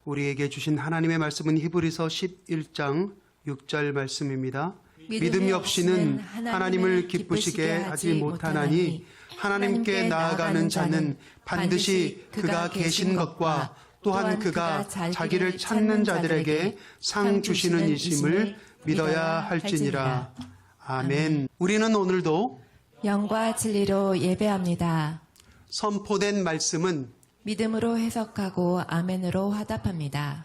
우리에게 주신 하나님의 말씀은 히브리서 11장 6절 말씀입니다. 믿음이 없이는 하나님을 기쁘시게 하지 못하나니 하나님께 나아가는 자는 반드시 그가 계신 것과 또한 그가 자기를 찾는 자들에게 상 주시는 이심을 믿어야 할지니라. 아멘. 우리는 오늘도 영과 진리로 예배합니다. 선포된 말씀은 믿음으로 해석하고 아멘으로 화답합니다.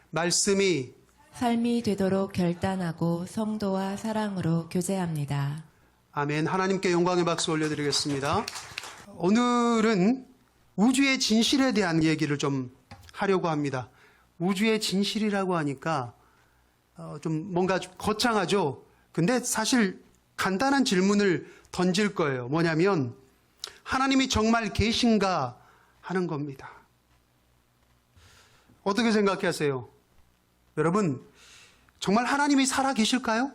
말씀이 삶이 되도록 결단하고 성도와 사랑으로 교제합니다. 아멘. 하나님께 영광의 박수 올려드리겠습니다. 오늘은 우주의 진실에 대한 얘기를 좀 하려고 합니다. 우주의 진실이라고 하니까 좀 뭔가 거창하죠. 근데 사실 간단한 질문을 던질 거예요. 뭐냐면 하나님이 정말 계신가 하는 겁니다. 어떻게 생각하세요? 여러분, 정말 하나님이 살아 계실까요?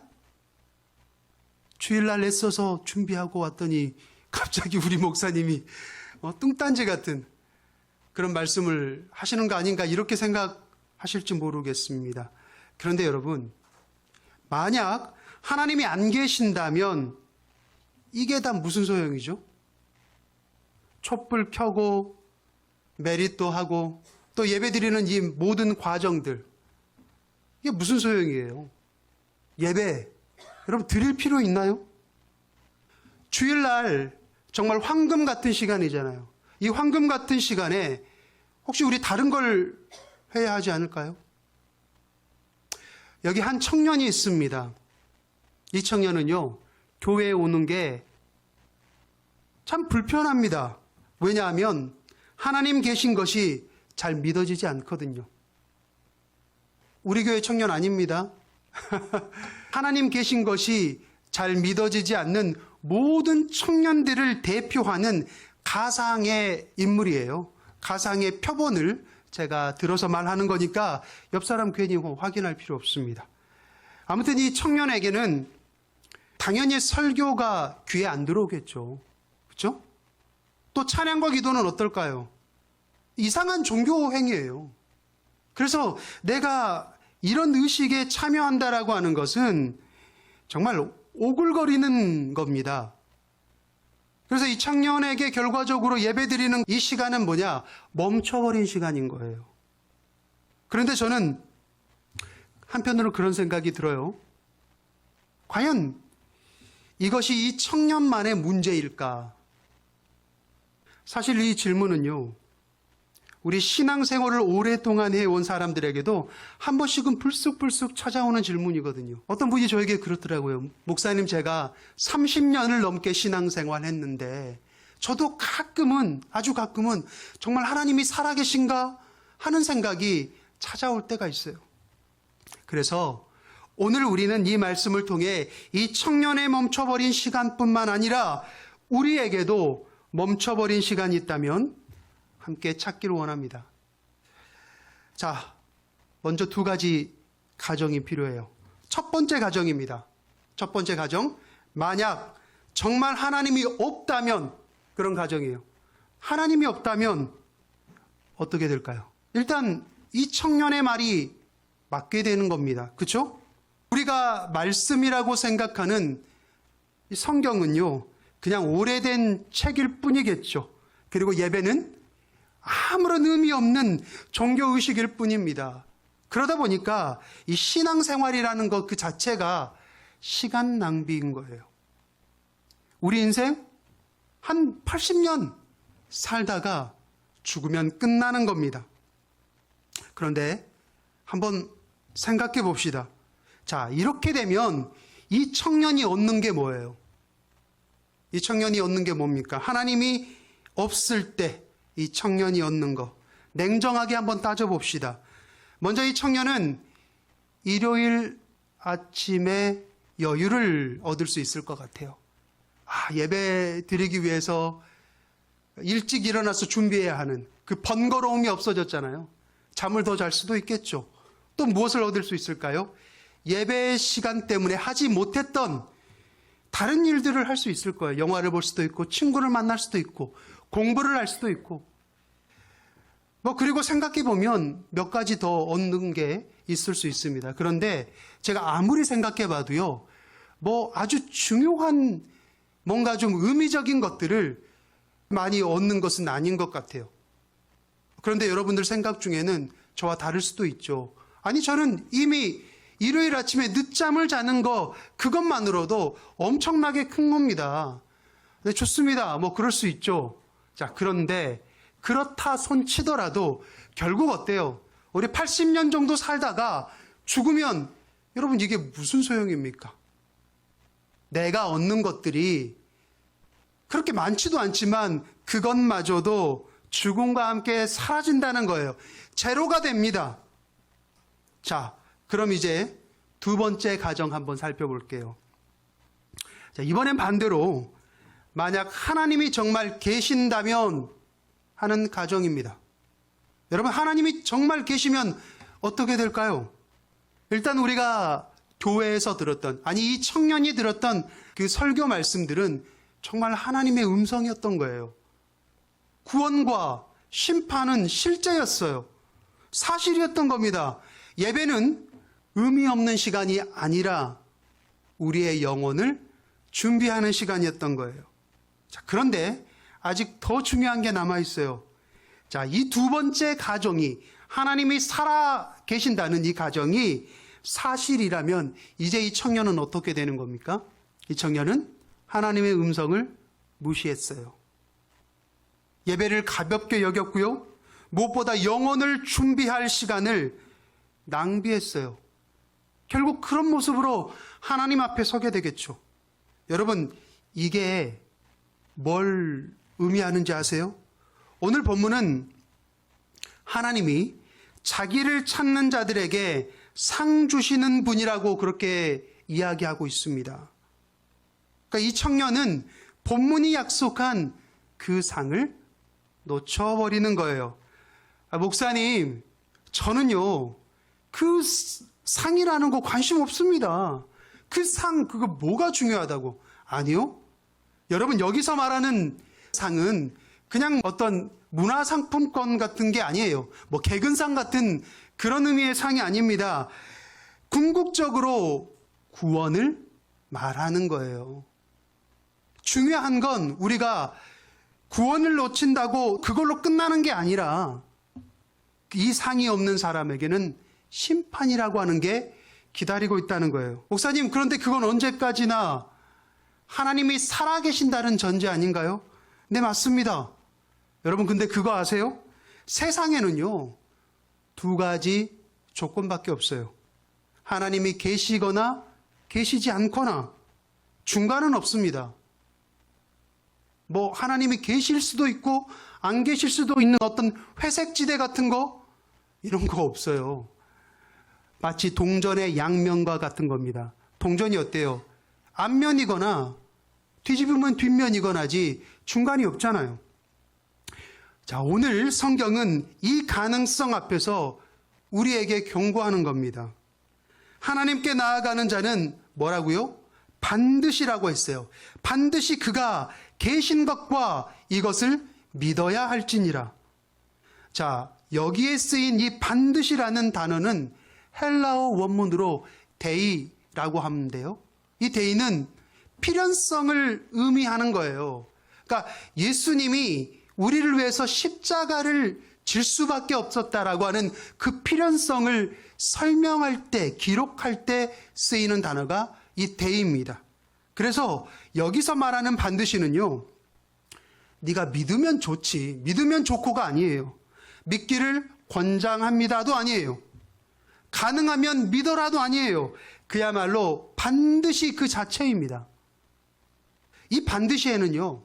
주일날 애써서 준비하고 왔더니 갑자기 우리 목사님이 뚱딴지 같은 그런 말씀을 하시는 거 아닌가 이렇게 생각하실지 모르겠습니다. 그런데 여러분, 만약 하나님이 안 계신다면 이게 다 무슨 소용이죠? 촛불 켜고 메리트 하고 또 예배드리는 이 모든 과정들, 이게 무슨 소용이에요? 예배 여러분 드릴 필요 있나요? 주일날 정말 황금 같은 시간이잖아요. 이 황금 같은 시간에 혹시 우리 다른 걸 해야 하지 않을까요? 여기 한 청년이 있습니다. 이 청년은요, 교회에 오는 게 참 불편합니다. 왜냐하면 하나님 계신 것이 잘 믿어지지 않거든요. 우리 교회 청년 아닙니다. 하나님 계신 것이 잘 믿어지지 않는 모든 청년들을 대표하는 가상의 인물이에요. 가상의 표본을 제가 들어서 말하는 거니까 옆 사람 괜히 확인할 필요 없습니다. 아무튼 이 청년에게는 당연히 설교가 귀에 안 들어오겠죠. 그렇죠? 또 찬양과 기도는 어떨까요? 이상한 종교 행위예요. 그래서 내가 이런 의식에 참여한다라고 하는 것은 정말 오글거리는 겁니다. 그래서 이 청년에게 결과적으로 예배드리는 이 시간은 뭐냐? 멈춰버린 시간인 거예요. 그런데 저는 한편으로 그런 생각이 들어요. 과연 이것이 이 청년만의 문제일까? 사실 이 질문은요, 우리 신앙생활을 오랫동안 해온 사람들에게도 한 번씩은 불쑥불쑥 찾아오는 질문이거든요. 어떤 분이 저에게 그렇더라고요. 목사님, 제가 30년을 넘게 신앙생활 했는데 저도 가끔은, 아주 가끔은 정말 하나님이 살아계신가 하는 생각이 찾아올 때가 있어요. 그래서 오늘 우리는 이 말씀을 통해 이 청년의 멈춰버린 시간뿐만 아니라 우리에게도 멈춰버린 시간이 있다면 함께 찾기를 원합니다. 자, 먼저 두 가지 가정이 필요해요. 첫 번째 가정입니다. 첫 번째 가정, 만약 정말 하나님이 없다면, 그런 가정이에요. 하나님이 없다면 어떻게 될까요? 일단 이 청년의 말이 맞게 되는 겁니다. 그렇죠? 우리가 말씀이라고 생각하는 이 성경은요, 그냥 오래된 책일 뿐이겠죠. 그리고 예배는 아무런 의미 없는 종교의식일 뿐입니다. 그러다 보니까 이 신앙생활이라는 것 그 자체가 시간 낭비인 거예요. 우리 인생 한 80년 살다가 죽으면 끝나는 겁니다. 그런데 한번 생각해 봅시다. 자, 이렇게 되면 이 청년이 얻는 게 뭐예요? 이 청년이 얻는 게 뭡니까? 하나님이 없을 때 이 청년이 얻는 거, 냉정하게 한번 따져봅시다. 먼저 이 청년은 일요일 아침에 여유를 얻을 수 있을 것 같아요. 예배 드리기 위해서 일찍 일어나서 준비해야 하는 그 번거로움이 없어졌잖아요. 잠을 더 잘 수도 있겠죠. 또 무엇을 얻을 수 있을까요? 예배 시간 때문에 하지 못했던 다른 일들을 할 수 있을 거예요. 영화를 볼 수도 있고 친구를 만날 수도 있고 공부를 할 수도 있고 그리고 생각해 보면 몇 가지 더 얻는 게 있을 수 있습니다. 그런데 제가 아무리 생각해 봐도요, 아주 중요한 뭔가 좀 의미적인 것들을 많이 얻는 것은 아닌 것 같아요. 그런데 여러분들 생각 중에는 저와 다를 수도 있죠. 아니, 저는 이미 일요일 아침에 늦잠을 자는 거, 그것만으로도 엄청나게 큰 겁니다. 네, 좋습니다. 그럴 수 있죠. 자, 그런데 그렇다 손치더라도 결국 어때요? 우리 80년 정도 살다가 죽으면 여러분 이게 무슨 소용입니까? 내가 얻는 것들이 그렇게 많지도 않지만 그것마저도 죽음과 함께 사라진다는 거예요. 제로가 됩니다. 자, 그럼 이제 두 번째 가정 한번 살펴볼게요. 자, 이번엔 반대로 만약 하나님이 정말 계신다면 하는 가정입니다. 여러분, 하나님이 정말 계시면 어떻게 될까요? 일단 우리가 교회에서 들었던, 이 청년이 들었던 그 설교 말씀들은 정말 하나님의 음성이었던 거예요. 구원과 심판은 실제였어요. 사실이었던 겁니다. 예배는 의미 없는 시간이 아니라 우리의 영혼을 준비하는 시간이었던 거예요. 자, 그런데 아직 더 중요한 게 남아 있어요. 자, 이 두 번째 가정이, 하나님이 살아 계신다는 이 가정이 사실이라면 이제 이 청년은 어떻게 되는 겁니까? 이 청년은 하나님의 음성을 무시했어요. 예배를 가볍게 여겼고요. 무엇보다 영혼을 준비할 시간을 낭비했어요. 결국 그런 모습으로 하나님 앞에 서게 되겠죠. 여러분, 이게 뭘 의미하는지 아세요? 오늘 본문은 하나님이 자기를 찾는 자들에게 상 주시는 분이라고 그렇게 이야기하고 있습니다. 그러니까 이 청년은 본문이 약속한 그 상을 놓쳐버리는 거예요. 목사님, 저는요, 그 상이라는 거 관심 없습니다. 그 상, 그거 뭐가 중요하다고. 아니요. 여러분, 여기서 말하는 상은 그냥 어떤 문화상품권 같은 게 아니에요. 개근상 같은 그런 의미의 상이 아닙니다. 궁극적으로 구원을 말하는 거예요. 중요한 건 우리가 구원을 놓친다고 그걸로 끝나는 게 아니라 이 상이 없는 사람에게는 심판이라고 하는 게 기다리고 있다는 거예요. 목사님, 그런데 그건 언제까지나 하나님이 살아계신다는 전제 아닌가요? 네, 맞습니다. 여러분, 근데 그거 아세요? 세상에는요, 두 가지 조건밖에 없어요. 하나님이 계시거나 계시지 않거나 중간은 없습니다. 하나님이 계실 수도 있고 안 계실 수도 있는 어떤 회색지대 같은 거, 이런 거 없어요. 마치 동전의 양면과 같은 겁니다. 동전이 어때요? 앞면이거나 뒤집으면 뒷면이거나지 중간이 없잖아요. 자, 오늘 성경은 이 가능성 앞에서 우리에게 경고하는 겁니다. 하나님께 나아가는 자는 뭐라고요? 반드시라고 했어요. 반드시 그가 계신 것과 이것을 믿어야 할지니라. 자, 여기에 쓰인 이 반드시라는 단어는 헬라어 원문으로 데이라고 하는데요. 이 데이는 필연성을 의미하는 거예요. 그러니까 예수님이 우리를 위해서 십자가를 질 수밖에 없었다라고 하는 그 필연성을 설명할 때, 기록할 때 쓰이는 단어가 이 데이입니다. 그래서 여기서 말하는 반드시는요, 네가 믿으면 좋지, 믿으면 좋고가 아니에요. 믿기를 권장합니다도 아니에요. 가능하면 믿어라도 아니에요. 그야말로 반드시 그 자체입니다. 이 반드시에는요,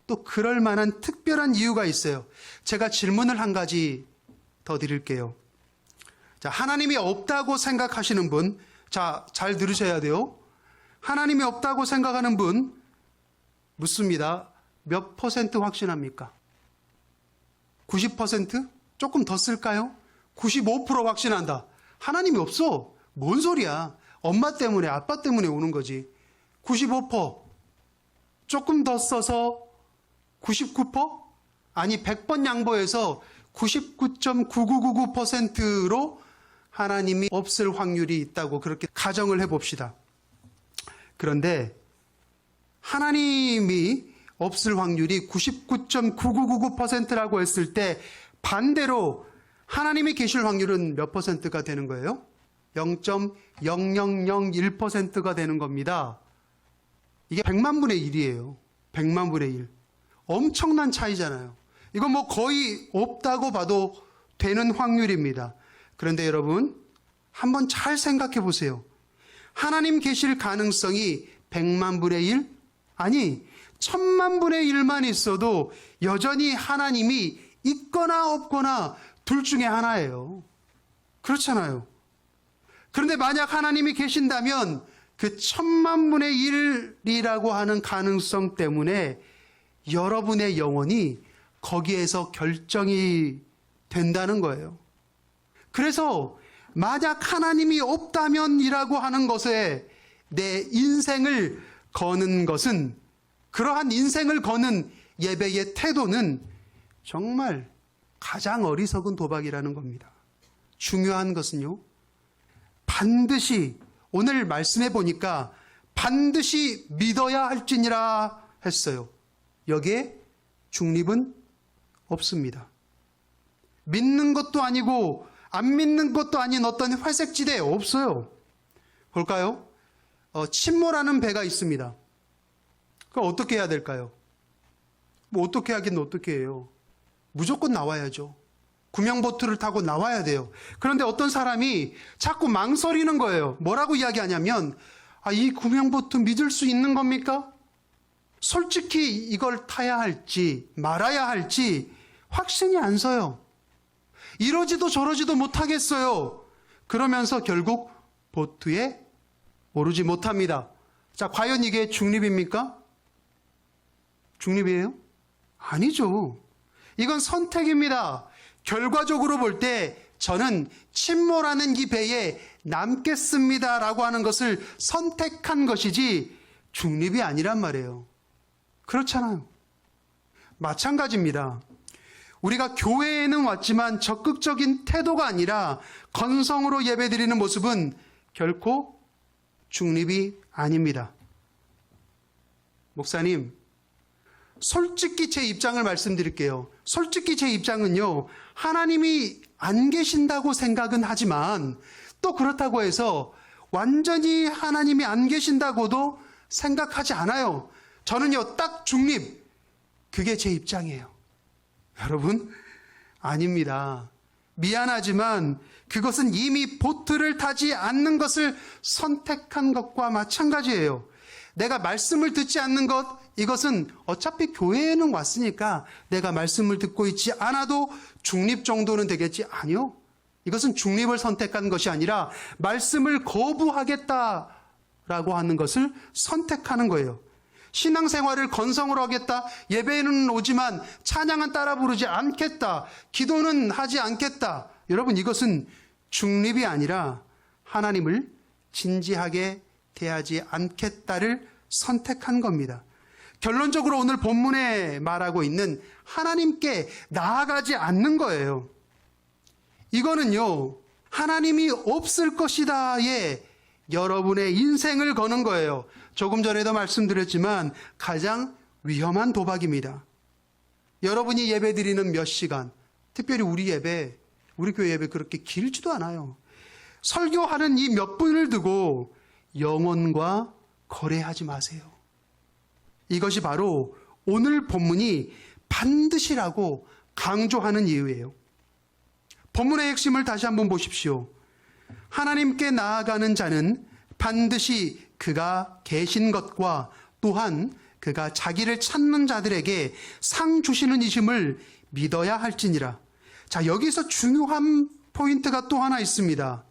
또 그럴 만한 특별한 이유가 있어요. 제가 질문을 한 가지 더 드릴게요. 자, 하나님이 없다고 생각하시는 분, 자, 잘 들으셔야 돼요. 하나님이 없다고 생각하는 분, 묻습니다. 몇 퍼센트 확신합니까? 90%? 조금 더 쓸까요? 95% 확신한다. 하나님이 없어. 뭔 소리야. 엄마 때문에, 아빠 때문에 오는 거지. 95%. 조금 더 써서 99%? 아니, 100번 양보해서 99.9999%로 하나님이 없을 확률이 있다고 그렇게 가정을 해봅시다. 그런데 하나님이 없을 확률이 99.9999%라고 했을 때 반대로 하나님이 계실 확률은 몇 퍼센트가 되는 거예요? 0.0001%가 되는 겁니다. 이게 100만 분의 1이에요. 100만 분의 1. 엄청난 차이잖아요. 이건 뭐 거의 없다고 봐도 되는 확률입니다. 그런데 여러분, 한번 잘 생각해 보세요. 하나님 계실 가능성이 100만 분의 1? 아니, 1000만 분의 1만 있어도 여전히 하나님이 있거나 없거나 둘 중에 하나예요. 그렇잖아요. 그런데 만약 하나님이 계신다면 그 1000만 분의 1이라고 하는 가능성 때문에 여러분의 영혼이 거기에서 결정이 된다는 거예요. 그래서 만약 하나님이 없다면이라고 하는 것에 내 인생을 거는 것은, 그러한 인생을 거는 예배의 태도는 정말 가장 어리석은 도박이라는 겁니다. 중요한 것은요, 반드시 오늘 말씀해 보니까 반드시 믿어야 할지니라 했어요. 여기에 중립은 없습니다. 믿는 것도 아니고 안 믿는 것도 아닌 어떤 회색지대 없어요. 볼까요? 침몰하는 배가 있습니다. 그럼 어떻게 해야 될까요? 뭐 어떻게 하긴 어떻게 해요. 무조건 나와야죠. 구명보트를 타고 나와야 돼요. 그런데 어떤 사람이 자꾸 망설이는 거예요. 뭐라고 이야기하냐면, 이 구명보트 믿을 수 있는 겁니까? 솔직히 이걸 타야 할지 말아야 할지 확신이 안 서요. 이러지도 저러지도 못하겠어요. 그러면서 결국 보트에 오르지 못합니다. 자, 과연 이게 중립입니까? 중립이에요? 아니죠. 이건 선택입니다. 결과적으로 볼 때 저는 침몰하는 이 배에 남겠습니다라고 하는 것을 선택한 것이지 중립이 아니란 말이에요. 그렇잖아요. 마찬가지입니다. 우리가 교회에는 왔지만 적극적인 태도가 아니라 건성으로 예배드리는 모습은 결코 중립이 아닙니다. 목사님, 솔직히 제 입장을 말씀드릴게요. 솔직히 제 입장은요, 하나님이 안 계신다고 생각은 하지만 또 그렇다고 해서 완전히 하나님이 안 계신다고도 생각하지 않아요. 저는요, 딱 중립. 그게 제 입장이에요. 여러분, 아닙니다. 미안하지만 그것은 이미 보트를 타지 않는 것을 선택한 것과 마찬가지예요. 내가 말씀을 듣지 않는 것, 이것은 어차피 교회에는 왔으니까 내가 말씀을 듣고 있지 않아도 중립 정도는 되겠지. 아니요. 이것은 중립을 선택한 것이 아니라 말씀을 거부하겠다라고 하는 것을 선택하는 거예요. 신앙생활을 건성으로 하겠다. 예배에는 오지만 찬양은 따라 부르지 않겠다. 기도는 하지 않겠다. 여러분, 이것은 중립이 아니라 하나님을 진지하게 대하지 않겠다를 선택한 겁니다. 결론적으로 오늘 본문에 말하고 있는 하나님께 나아가지 않는 거예요. 이거는요, 하나님이 없을 것이다에 여러분의 인생을 거는 거예요. 조금 전에도 말씀드렸지만 가장 위험한 도박입니다. 여러분이 예배 드리는 몇 시간, 특별히 우리 교회 예배 그렇게 길지도 않아요. 설교하는 이 몇 분을 두고 영혼과 거래하지 마세요. 이것이 바로 오늘 본문이 반드시라고 강조하는 이유예요. 본문의 핵심을 다시 한번 보십시오. 하나님께 나아가는 자는 반드시 그가 계신 것과 또한 그가 자기를 찾는 자들에게 상 주시는 이심을 믿어야 할지니라. 자, 여기서 중요한 포인트가 또 하나 있습니다.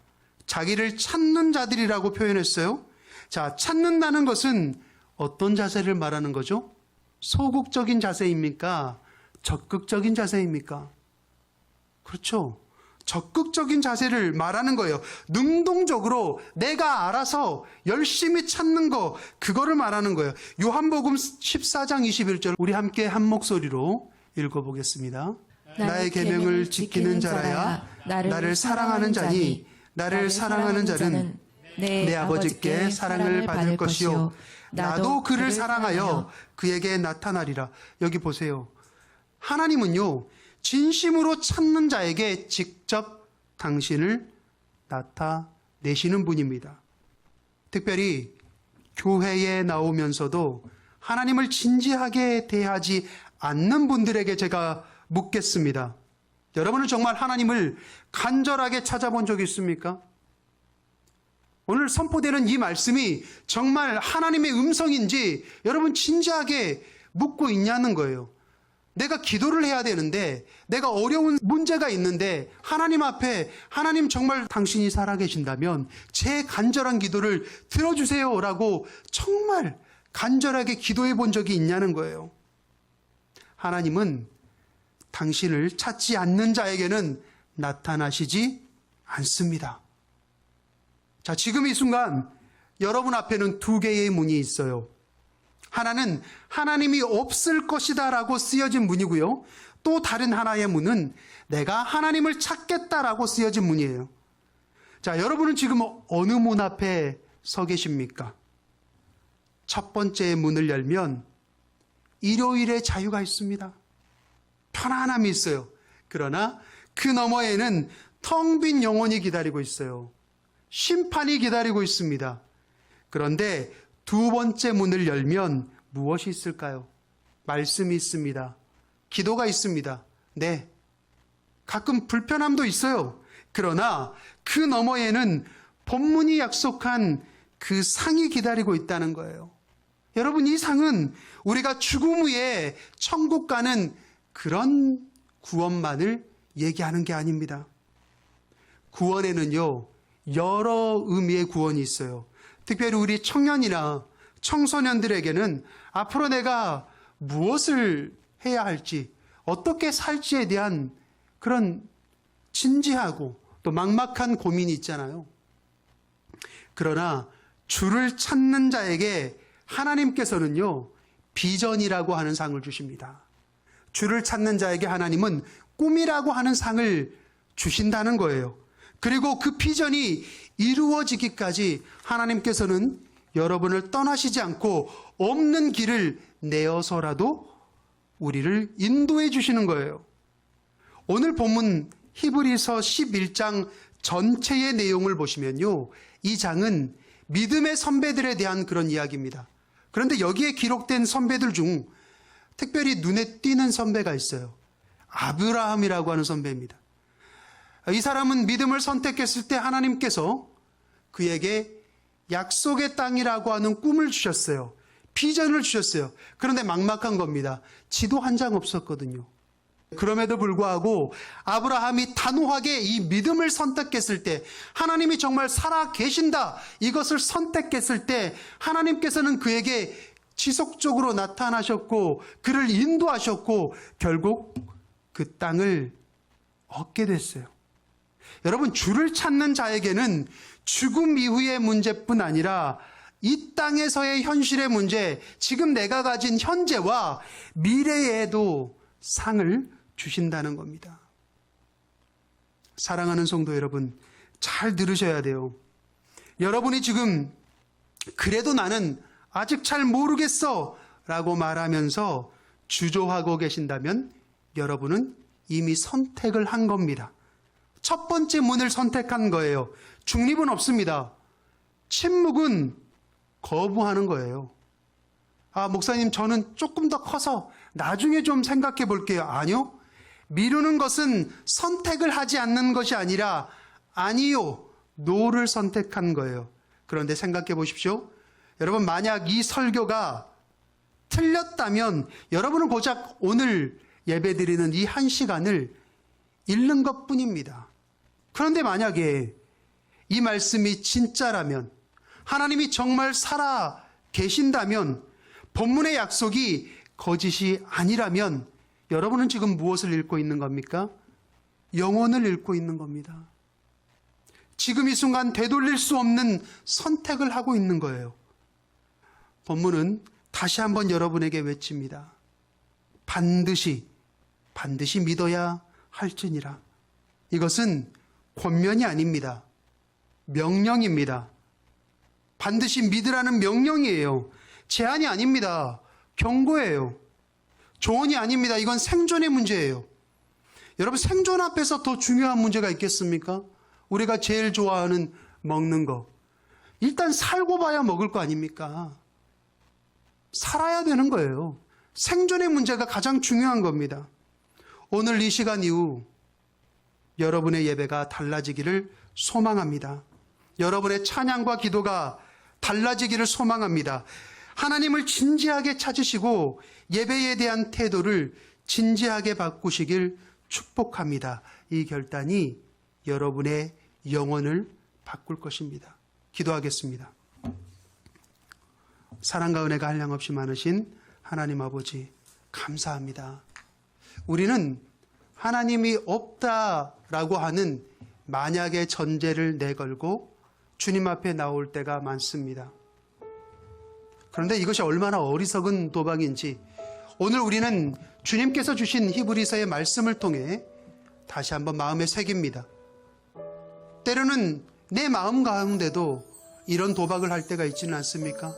자기를 찾는 자들이라고 표현했어요. 자, 찾는다는 것은 어떤 자세를 말하는 거죠? 소극적인 자세입니까? 적극적인 자세입니까? 그렇죠. 적극적인 자세를 말하는 거예요. 능동적으로 내가 알아서 열심히 찾는 거, 그거를 말하는 거예요. 요한복음 14장 21절 우리 함께 한 목소리로 읽어보겠습니다. 나의 계명을 지키는 자라야 나를 사랑하는 자니 나를 사랑하는 자는 내 아버지께 사랑을 받을 것이요 나도 그를 사랑하여 그에게 나타나리라. 여기 보세요. 하나님은요, 진심으로 찾는 자에게 직접 당신을 나타내시는 분입니다. 특별히 교회에 나오면서도 하나님을 진지하게 대하지 않는 분들에게 제가 묻겠습니다. 여러분은 정말 하나님을 간절하게 찾아본 적이 있습니까? 오늘 선포되는 이 말씀이 정말 하나님의 음성인지 여러분 진지하게 묻고 있냐는 거예요. 내가 기도를 해야 되는데, 내가 어려운 문제가 있는데 하나님 앞에 하나님 정말 당신이 살아계신다면 제 간절한 기도를 들어주세요라고 정말 간절하게 기도해 본 적이 있냐는 거예요. 하나님은 당신을 찾지 않는 자에게는 나타나시지 않습니다. 자, 지금 이 순간 여러분 앞에는 두 개의 문이 있어요. 하나는 하나님이 없을 것이다 라고 쓰여진 문이고요. 또 다른 하나의 문은 내가 하나님을 찾겠다라고 쓰여진 문이에요. 자, 여러분은 지금 어느 문 앞에 서 계십니까? 첫 번째 문을 열면 일요일의 자유가 있습니다. 편안함이 있어요. 그러나 그 너머에는 텅 빈 영혼이 기다리고 있어요. 심판이 기다리고 있습니다. 그런데 두 번째 문을 열면 무엇이 있을까요? 말씀이 있습니다. 기도가 있습니다. 네. 가끔 불편함도 있어요. 그러나 그 너머에는 본문이 약속한 그 상이 기다리고 있다는 거예요. 여러분, 이 상은 우리가 죽음 후에 천국 가는 그런 구원만을 얘기하는 게 아닙니다. 구원에는요, 여러 의미의 구원이 있어요. 특별히 우리 청년이나 청소년들에게는 앞으로 내가 무엇을 해야 할지, 어떻게 살지에 대한 그런 진지하고 또 막막한 고민이 있잖아요. 그러나 주를 찾는 자에게 하나님께서는요, 비전이라고 하는 상을 주십니다. 주를 찾는 자에게 하나님은 꿈이라고 하는 상을 주신다는 거예요. 그리고 그 비전이 이루어지기까지 하나님께서는 여러분을 떠나시지 않고 없는 길을 내어서라도 우리를 인도해 주시는 거예요. 오늘 본문 히브리서 11장 전체의 내용을 보시면요, 이 장은 믿음의 선배들에 대한 그런 이야기입니다. 그런데 여기에 기록된 선배들 중 특별히 눈에 띄는 선배가 있어요. 아브라함이라고 하는 선배입니다. 이 사람은 믿음을 선택했을 때 하나님께서 그에게 약속의 땅이라고 하는 꿈을 주셨어요. 비전을 주셨어요. 그런데 막막한 겁니다. 지도 한 장 없었거든요. 그럼에도 불구하고 아브라함이 단호하게 이 믿음을 선택했을 때, 하나님이 정말 살아 계신다, 이것을 선택했을 때 하나님께서는 그에게 지속적으로 나타나셨고 그를 인도하셨고 결국 그 땅을 얻게 됐어요. 여러분, 주를 찾는 자에게는 죽음 이후의 문제뿐 아니라 이 땅에서의 현실의 문제, 지금 내가 가진 현재와 미래에도 상을 주신다는 겁니다. 사랑하는 성도 여러분, 잘 들으셔야 돼요. 여러분이 지금 그래도 나는 아직 잘 모르겠어 라고 말하면서 주저하고 계신다면 여러분은 이미 선택을 한 겁니다. 첫 번째 문을 선택한 거예요. 중립은 없습니다. 침묵은 거부하는 거예요. 아, 목사님, 저는 조금 더 커서 나중에 좀 생각해 볼게요. 아니요. 미루는 것은 선택을 하지 않는 것이 아니라 아니요, 노를 선택한 거예요. 그런데 생각해 보십시오. 여러분, 만약 이 설교가 틀렸다면 여러분은 고작 오늘 예배드리는 이 한 시간을 잃는 것뿐입니다. 그런데 만약에 이 말씀이 진짜라면, 하나님이 정말 살아 계신다면, 본문의 약속이 거짓이 아니라면 여러분은 지금 무엇을 읽고 있는 겁니까? 영혼을 읽고 있는 겁니다. 지금 이 순간 되돌릴 수 없는 선택을 하고 있는 거예요. 본문은 다시 한번 여러분에게 외칩니다. 반드시 반드시 믿어야 할지니라. 이것은 권면이 아닙니다. 명령입니다. 반드시 믿으라는 명령이에요. 제한이 아닙니다. 경고예요. 조언이 아닙니다. 이건 생존의 문제예요. 여러분, 생존 앞에서 더 중요한 문제가 있겠습니까? 우리가 제일 좋아하는 먹는 거. 일단 살고 봐야 먹을 거 아닙니까? 살아야 되는 거예요. 생존의 문제가 가장 중요한 겁니다. 오늘 이 시간 이후 여러분의 예배가 달라지기를 소망합니다. 여러분의 찬양과 기도가 달라지기를 소망합니다. 하나님을 진지하게 찾으시고 예배에 대한 태도를 진지하게 바꾸시길 축복합니다. 이 결단이 여러분의 영혼을 바꿀 것입니다. 기도하겠습니다. 사랑과 은혜가 한량없이 많으신 하나님 아버지, 감사합니다. 우리는 하나님이 없다라고 하는 만약의 전제를 내걸고 주님 앞에 나올 때가 많습니다. 그런데 이것이 얼마나 어리석은 도박인지 오늘 우리는 주님께서 주신 히브리서의 말씀을 통해 다시 한번 마음에 새깁니다. 때로는 내 마음 가운데도 이런 도박을 할 때가 있지는 않습니까?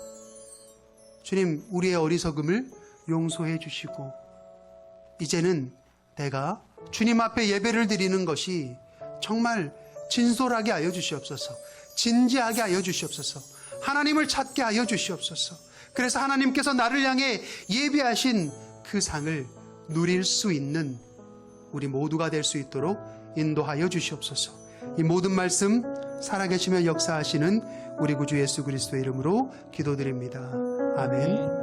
주님, 우리의 어리석음을 용서해 주시고 이제는 내가 주님 앞에 예배를 드리는 것이 정말 진솔하게 하여 주시옵소서. 진지하게 하여 주시옵소서. 하나님을 찾게 하여 주시옵소서. 그래서 하나님께서 나를 향해 예비하신 그 상을 누릴 수 있는 우리 모두가 될 수 있도록 인도하여 주시옵소서. 이 모든 말씀 살아계시며 역사하시는 우리 구주 예수 그리스도의 이름으로 기도드립니다. 아멘.